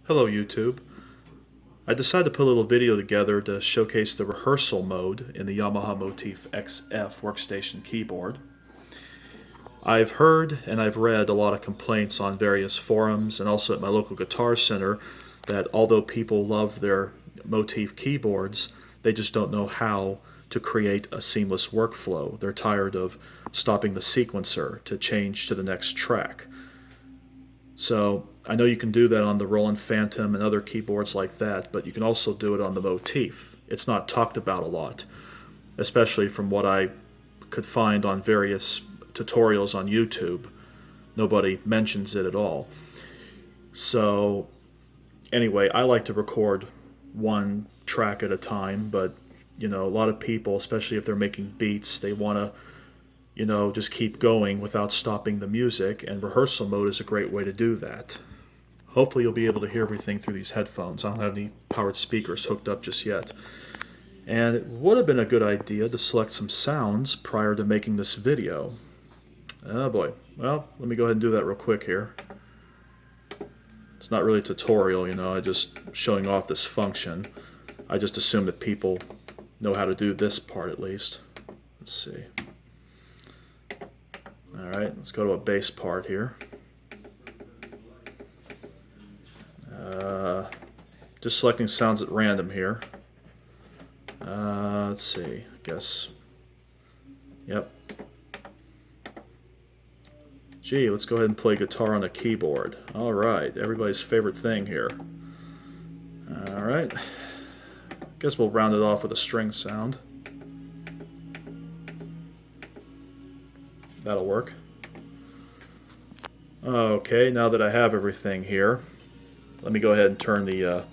Hello YouTube. I decided to put a little video together to showcase the rehearsal mode in the Yamaha Motif XF workstation keyboard. I've heard and I've read a lot of complaints on various forums and also at my local guitar center that although people love their Motif keyboards, they just don't know how to create a seamless workflow. They're tired of stopping the sequencer to change to the next track. So I know you can do that on the Roland Phantom and other keyboards like that, but you can also do it on the Motif. It's not talked about a lot, especially from what I could find on various tutorials on YouTube. Nobody mentions it at all. So anyway, I like to record one track at a time, but a lot of people, especially if they're making beats, they want to just keep going without stopping the music, and rehearsal mode is a great way to do that. Hopefully you'll be able to hear everything through these headphones. I don't have any powered speakers hooked up just yet. And it would have been a good idea to select some sounds prior to making this video. Oh boy. Well, let me go ahead and do that real quick here. It's not really a tutorial, I just showing off this function. I just assume that people know how to do this part at least. Let's see. Alright, let's go to a bass part here. Just selecting sounds at random here. Let's see, I guess. Yep. Gee, let's go ahead and play guitar on a keyboard. Alright, everybody's favorite thing here. Alright. Guess we'll round it off with a string sound. That'll work. Okay, now that I have everything here, let me go ahead and turn the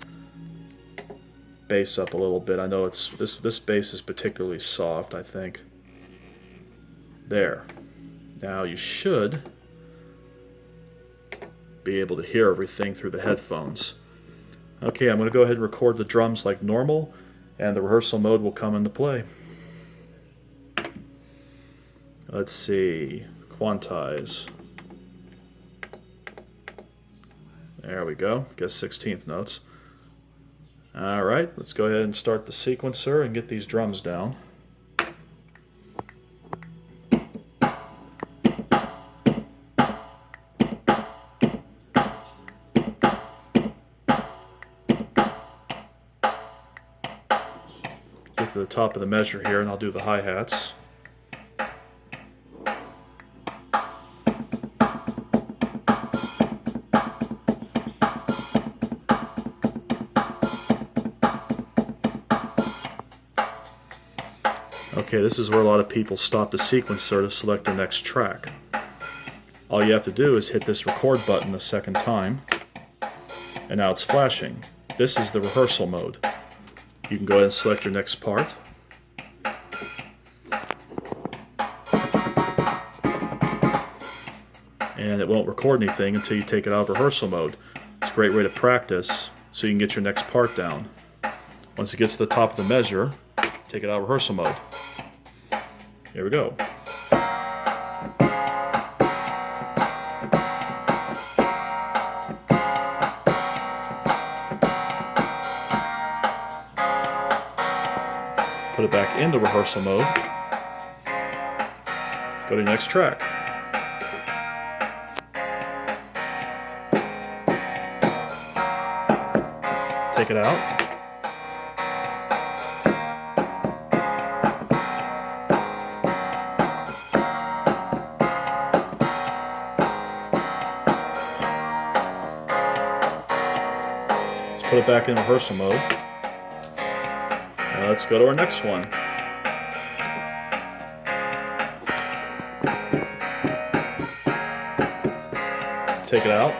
bass up a little bit. I know this bass is particularly soft, I think. There. Now you should be able to hear everything through the headphones. Okay, I'm going to go ahead and record the drums like normal, and the rehearsal mode will come into play. Let's see, quantize. There we go, guess 16th notes. Alright, let's go ahead and start the sequencer and get these drums down. Get to the top of the measure here and I'll do the hi-hats. Okay, this is where a lot of people stop the sequencer to select their next track. All you have to do is hit this record button a second time, and now it's flashing. This is the rehearsal mode. You can go ahead and select your next part. And it won't record anything until you take it out of rehearsal mode. It's a great way to practice so you can get your next part down. Once it gets to the top of the measure, take it out of rehearsal mode. Here we go. Put it back into rehearsal mode. Go to the next track. Take it out. Put it back in rehearsal mode. Now let's go to our next one. Take it out.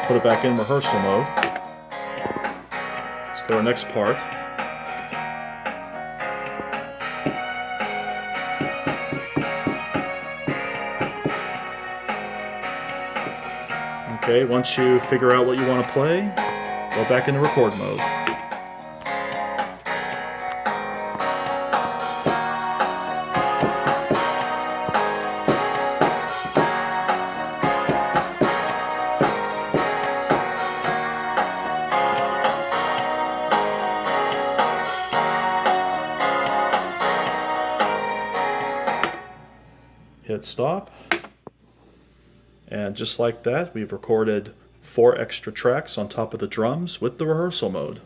Put it back in rehearsal mode. Go to our next part. Okay, once you figure out what you want to play, go back into record mode. hit stop. And just like that, we've recorded 4 extra tracks on top of the drums with the rehearsal mode.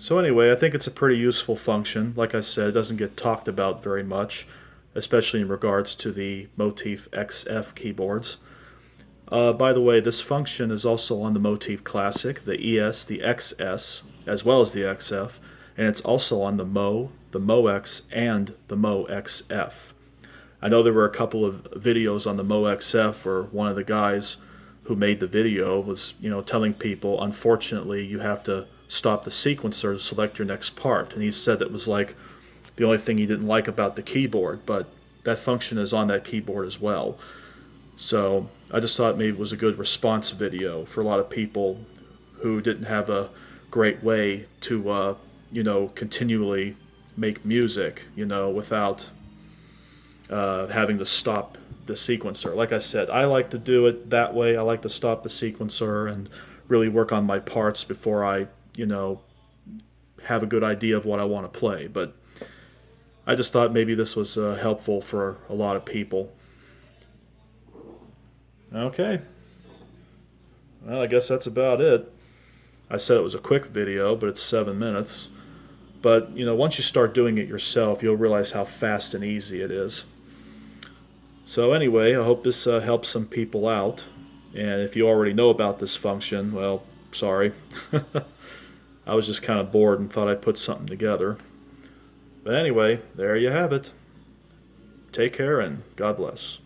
So anyway, I think it's a pretty useful function. Like I said, it doesn't get talked about very much, especially in regards to the Motif XF keyboards. By the way, this function is also on the Motif Classic, the ES, the XS, as well as the XF, and it's also on the MoX, and the MoXF. I know there were a couple of videos on the MoXF where one of the guys who made the video was, telling people, unfortunately, you have to stop the sequencer to select your next part. And he said that was like the only thing he didn't like about the keyboard, but that function is on that keyboard as well. So I just thought maybe it was a good response video for a lot of people who didn't have a great way to, continually make music, without having to stop the sequencer. Like I said, I like to do it that way. I like to stop the sequencer and really work on my parts before I, have a good idea of what I want to play. But I just thought maybe this was helpful for a lot of people. Okay. Well, I guess that's about it. I said it was a quick video, but it's 7 minutes. But, once you start doing it yourself, you'll realize how fast and easy it is. So anyway, I hope this helps some people out. And if you already know about this function, well, sorry. I was just kind of bored and thought I'd put something together. But anyway, there you have it. Take care and God bless.